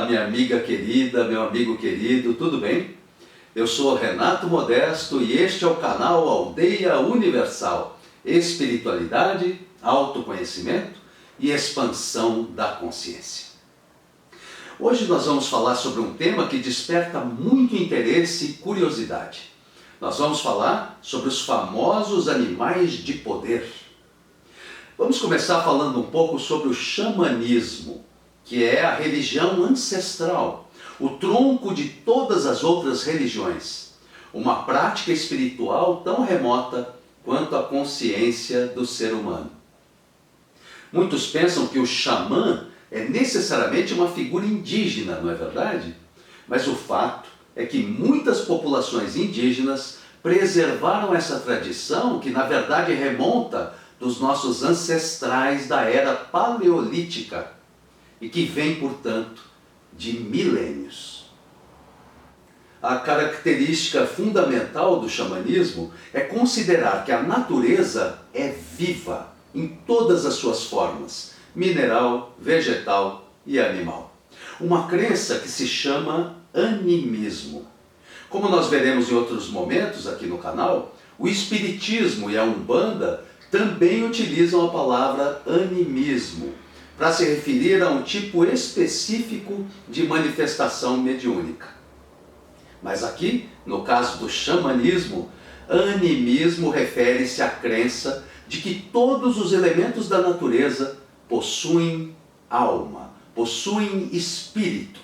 Olá, minha amiga querida, meu amigo querido, tudo bem? Eu sou Renato Modesto e este é o canal Aldeia Universal, espiritualidade, autoconhecimento e expansão da consciência. Hoje nós vamos falar sobre um tema que desperta muito interesse e curiosidade. Nós vamos falar sobre os famosos animais de poder. Vamos começar falando um pouco sobre o xamanismo, que é a religião ancestral, o tronco de todas as outras religiões, uma prática espiritual tão remota quanto a consciência do ser humano. Muitos pensam que o xamã é necessariamente uma figura indígena, não é verdade? Mas o fato é que muitas populações indígenas preservaram essa tradição que na verdade remonta dos nossos ancestrais da era paleolítica e que vem, portanto, de milênios. A característica fundamental do xamanismo é considerar que a natureza é viva em todas as suas formas, mineral, vegetal e animal. Uma crença que se chama animismo. Como nós veremos em outros momentos aqui no canal, o espiritismo e a umbanda também utilizam a palavra animismo para se referir a um tipo específico de manifestação mediúnica. Mas aqui, no caso do xamanismo, animismo refere-se à crença de que todos os elementos da natureza possuem alma, possuem espírito.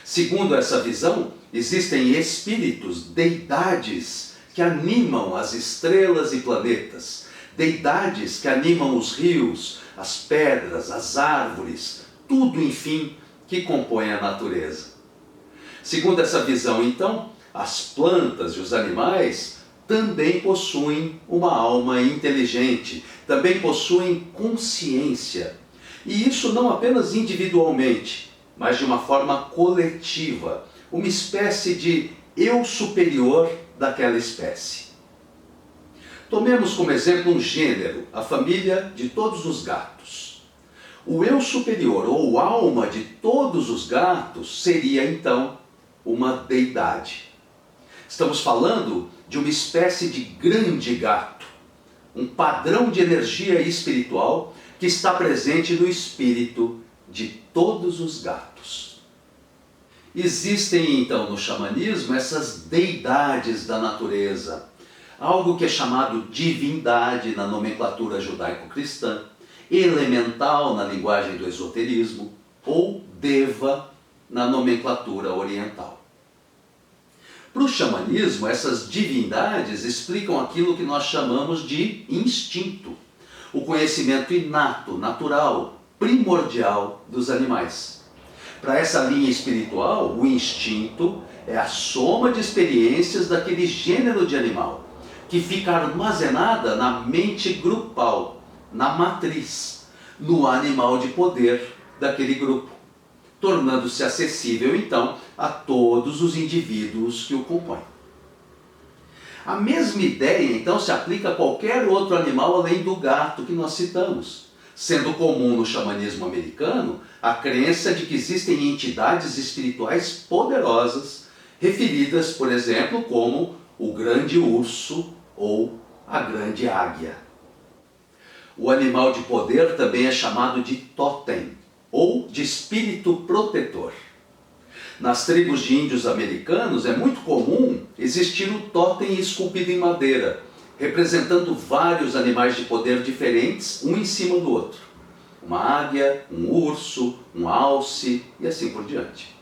Segundo essa visão, existem espíritos, deidades, que animam as estrelas e planetas, deidades que animam os rios, as pedras, as árvores, tudo, enfim, que compõe a natureza. Segundo essa visão, então, as plantas e os animais também possuem uma alma inteligente, também possuem consciência. E isso não apenas individualmente, mas de uma forma coletiva, uma espécie de eu superior daquela espécie. Tomemos como exemplo um gênero, a família de todos os gatos. O eu superior ou alma de todos os gatos seria então uma deidade. Estamos falando de uma espécie de grande gato, um padrão de energia espiritual que está presente no espírito de todos os gatos. Existem então no xamanismo essas deidades da natureza, algo que é chamado divindade na nomenclatura judaico-cristã, elemental na linguagem do esoterismo, ou deva na nomenclatura oriental. Para o xamanismo, essas divindades explicam aquilo que nós chamamos de instinto, o conhecimento inato, natural, primordial dos animais. Para essa linha espiritual, o instinto é a soma de experiências daquele gênero de animal, que fica armazenada na mente grupal, na matriz, no animal de poder daquele grupo, tornando-se acessível, então, a todos os indivíduos que o compõem. A mesma ideia, então, se aplica a qualquer outro animal além do gato que nós citamos, sendo comum no xamanismo americano a crença de que existem entidades espirituais poderosas, referidas, por exemplo, como o grande urso ou a grande águia. O animal de poder também é chamado de totem, ou de espírito protetor. Nas tribos de índios americanos é muito comum existir o totem esculpido em madeira, representando vários animais de poder diferentes, um em cima do outro. Uma águia, um urso, um alce e assim por diante.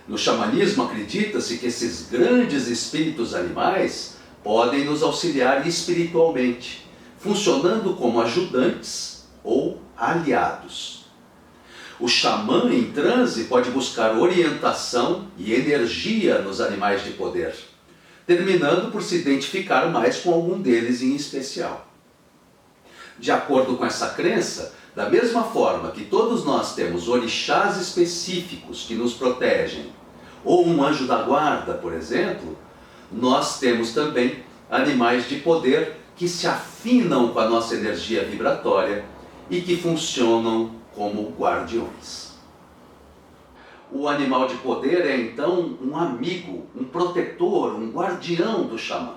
No xamanismo acredita-se que esses grandes espíritos animais podem nos auxiliar espiritualmente, funcionando como ajudantes ou aliados. O xamã em transe pode buscar orientação e energia nos animais de poder, terminando por se identificar mais com algum deles em especial. De acordo com essa crença, da mesma forma que todos nós temos orixás específicos que nos protegem, ou um anjo da guarda, por exemplo, nós temos também animais de poder que se afinam com a nossa energia vibratória e que funcionam como guardiões. O animal de poder é então um amigo, um protetor, um guardião do xamã.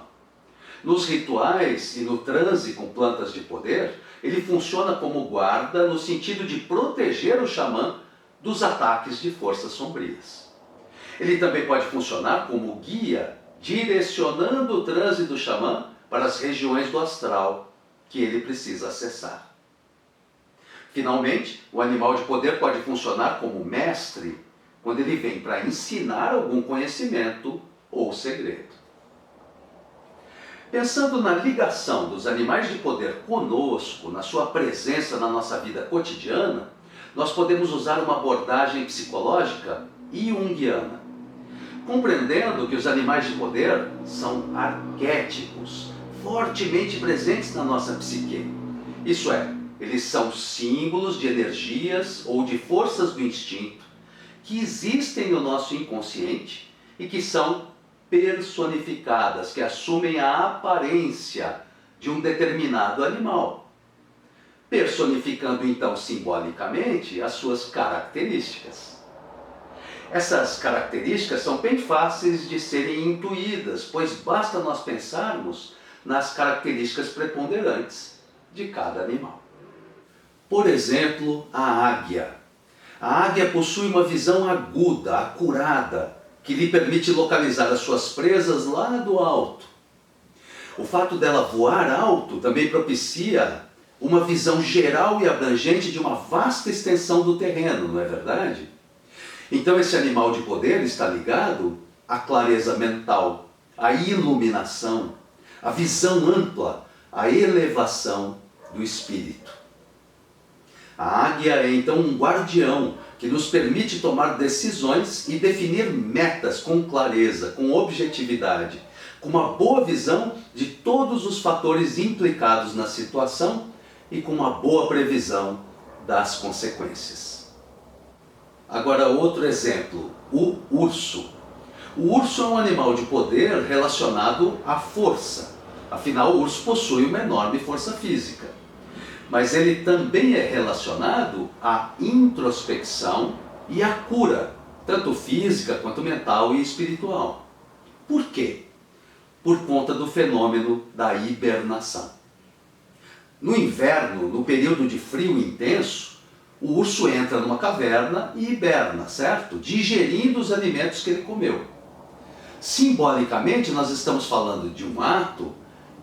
Nos rituais e no transe com plantas de poder, ele funciona como guarda no sentido de proteger o xamã dos ataques de forças sombrias. Ele também pode funcionar como guia, direcionando o transe do xamã para as regiões do astral que ele precisa acessar. Finalmente, o animal de poder pode funcionar como mestre quando ele vem para ensinar algum conhecimento ou segredo. Pensando na ligação dos animais de poder conosco, na sua presença na nossa vida cotidiana, nós podemos usar uma abordagem psicológica junguiana, compreendendo que os animais de poder são arquétipos, fortemente presentes na nossa psique. Isso é, eles são símbolos de energias ou de forças do instinto que existem no nosso inconsciente e que são personificadas, que assumem a aparência de um determinado animal, personificando então simbolicamente as suas características. Essas características são bem fáceis de serem intuídas, pois basta nós pensarmos nas características preponderantes de cada animal. Por exemplo, a águia. A águia possui uma visão aguda, acurada, que lhe permite localizar as suas presas lá do alto. O fato dela voar alto também propicia uma visão geral e abrangente de uma vasta extensão do terreno, não é verdade? Então esse animal de poder está ligado à clareza mental, à iluminação, à visão ampla, à elevação do espírito. A águia é então um guardião que nos permite tomar decisões e definir metas com clareza, com objetividade, com uma boa visão de todos os fatores implicados na situação e com uma boa previsão das consequências. Agora outro exemplo, o urso. O urso é um animal de poder relacionado à força. Afinal, o urso possui uma enorme força física. Mas ele também é relacionado à introspecção e à cura, tanto física quanto mental e espiritual. Por quê? Por conta do fenômeno da hibernação. No inverno, no período de frio intenso, o urso entra numa caverna e hiberna, certo? Digerindo os alimentos que ele comeu. Simbolicamente, nós estamos falando de um ato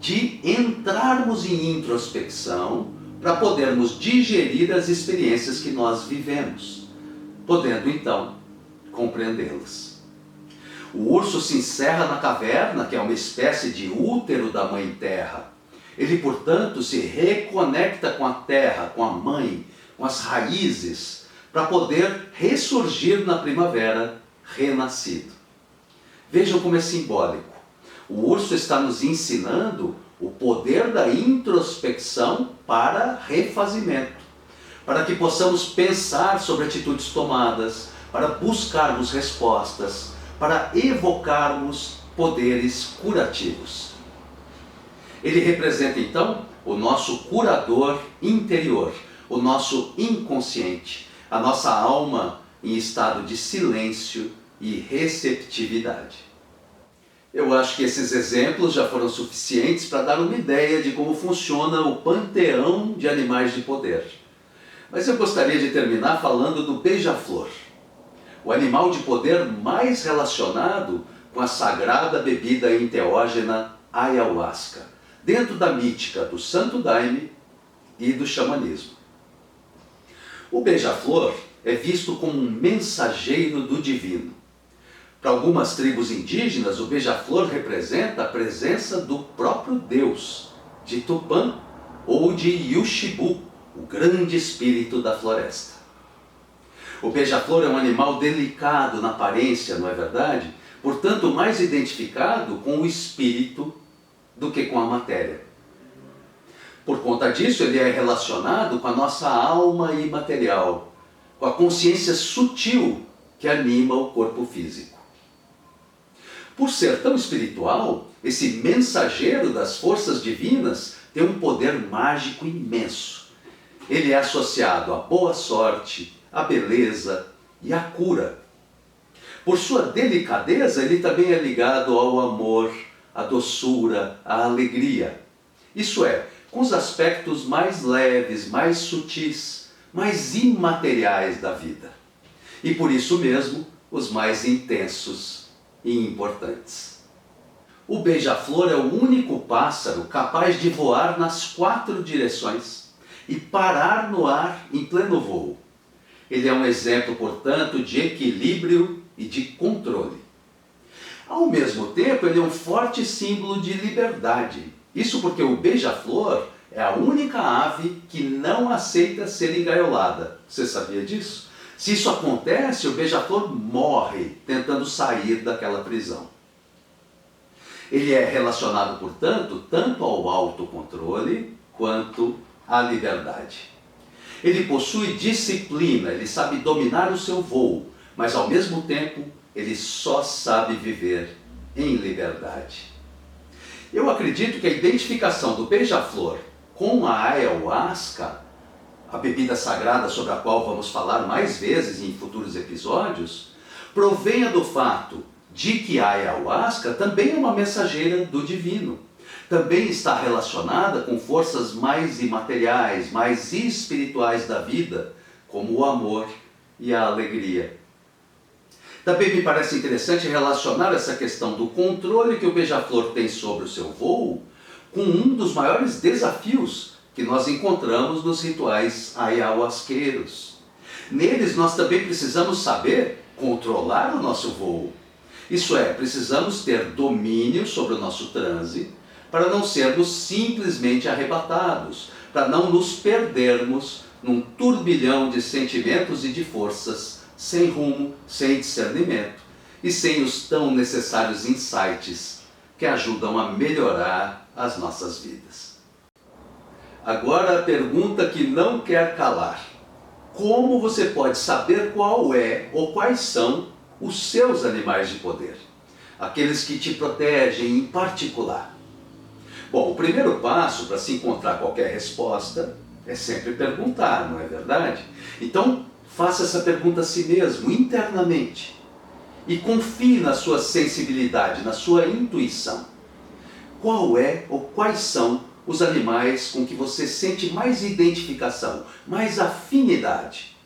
de entrarmos em introspecção para podermos digerir as experiências que nós vivemos, podendo então compreendê-las. O urso se encerra na caverna, que é uma espécie de útero da Mãe Terra. Ele, portanto, se reconecta com a terra, com a mãe, com as raízes, para poder ressurgir na primavera renascido. Vejam como é simbólico. O urso está nos ensinando o poder da introspecção para refazimento, para que possamos pensar sobre atitudes tomadas, para buscarmos respostas, para evocarmos poderes curativos. Ele representa então o nosso curador interior, o nosso inconsciente, a nossa alma em estado de silêncio e receptividade. Eu acho que esses exemplos já foram suficientes para dar uma ideia de como funciona o panteão de animais de poder. Mas eu gostaria de terminar falando do beija-flor, o animal de poder mais relacionado com a sagrada bebida enteógena ayahuasca, dentro da mítica do Santo Daime e do xamanismo. O beija-flor é visto como um mensageiro do divino. Para algumas tribos indígenas, o beija-flor representa a presença do próprio Deus, de Tupã ou de Yuxibu, o grande espírito da floresta. O beija-flor é um animal delicado na aparência, não é verdade? Portanto, mais identificado com o espírito do que com a matéria. Por conta disso, ele é relacionado com a nossa alma imaterial, com a consciência sutil que anima o corpo físico. Por ser tão espiritual, esse mensageiro das forças divinas tem um poder mágico imenso. Ele é associado à boa sorte, à beleza e à cura, Por sua delicadeza, ele também é ligado ao amor, à doçura, à alegria. Isso é, com os aspectos mais leves, mais sutis, mais imateriais da vida. E por isso mesmo, os mais intensos e importantes. O beija-flor é o único pássaro capaz de voar nas 4 direções e parar no ar em pleno voo. Ele é um exemplo, portanto, de equilíbrio e de controle. Ao mesmo tempo, ele é um forte símbolo de liberdade. Isso porque o beija-flor é a única ave que não aceita ser engaiolada. Você sabia disso? Se isso acontece, o beija-flor morre tentando sair daquela prisão. Ele é relacionado, portanto, tanto ao autocontrole quanto à liberdade. Ele possui disciplina, ele sabe dominar o seu voo, mas ao mesmo tempo ele só sabe viver em liberdade. Eu acredito que a identificação do beija-flor com a ayahuasca, a bebida sagrada sobre a qual vamos falar mais vezes em futuros episódios, provenha do fato de que a ayahuasca também é uma mensageira do divino. Também está relacionada com forças mais imateriais, mais espirituais da vida, como o amor e a alegria. Também me parece interessante relacionar essa questão do controle que o beija-flor tem sobre o seu voo com um dos maiores desafios que nós encontramos nos rituais ayahuasqueiros. Neles nós também precisamos saber controlar o nosso voo. Isso é, precisamos ter domínio sobre o nosso transe para não sermos simplesmente arrebatados, para não nos perdermos num turbilhão de sentimentos e de forças, sem rumo, sem discernimento e sem os tão necessários insights que ajudam a melhorar as nossas vidas. Agora a pergunta que não quer calar: como você pode saber qual é ou quais são os seus animais de poder? Aqueles que te protegem em particular. Bom, o primeiro passo para se encontrar qualquer resposta é sempre perguntar, não é verdade? Então, faça essa pergunta a si mesmo, internamente. E confie na sua sensibilidade, na sua intuição. Qual é ou quais são os animais com que você sente mais identificação, mais afinidade?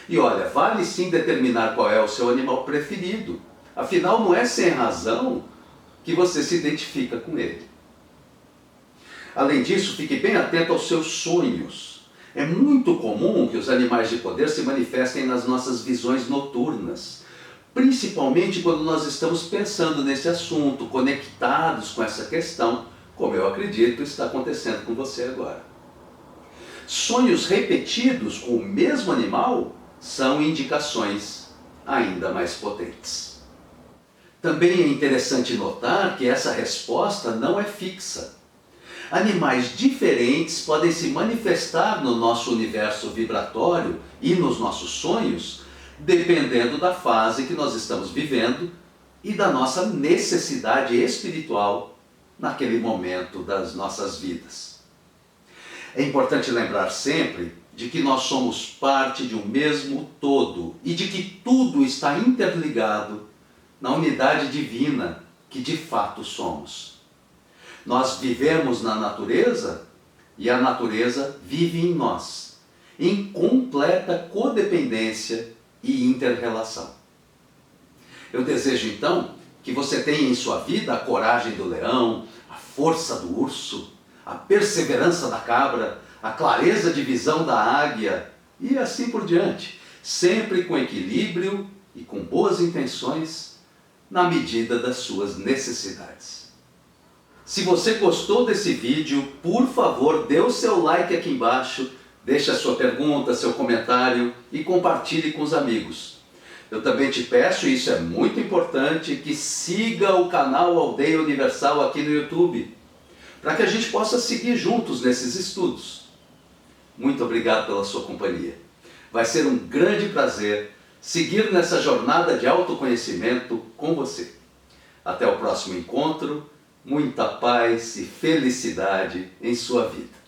E olha, vale sim determinar qual é o seu animal preferido. Afinal, não é sem razão que você se identifica com ele. Além disso, fique bem atento aos seus sonhos. É muito comum que os animais de poder se manifestem nas nossas visões noturnas, principalmente quando nós estamos pensando nesse assunto, conectados com essa questão, como eu acredito está acontecendo com você agora. Sonhos repetidos com o mesmo animal são indicações ainda mais potentes. Também é interessante notar que essa resposta não é fixa. Animais diferentes podem se manifestar no nosso universo vibratório e nos nossos sonhos, dependendo da fase que nós estamos vivendo e da nossa necessidade espiritual naquele momento das nossas vidas. É importante lembrar sempre de que nós somos parte de um mesmo todo e de que tudo está interligado na unidade divina que de fato somos. Nós vivemos na natureza e a natureza vive em nós, em completa codependência e inter-relação. Eu desejo então que você tenha em sua vida a coragem do leão, a força do urso, a perseverança da cabra, a clareza de visão da águia e assim por diante, sempre com equilíbrio e com boas intenções na medida das suas necessidades. Se você gostou desse vídeo, por favor, dê o seu like aqui embaixo, deixe a sua pergunta, seu comentário e compartilhe com os amigos. Eu também te peço, e isso é muito importante, que siga o canal Aldeia Universal aqui no YouTube, para que a gente possa seguir juntos nesses estudos. Muito obrigado pela sua companhia. Vai ser um grande prazer seguir nessa jornada de autoconhecimento com você. Até o próximo encontro. Muita paz e felicidade em sua vida.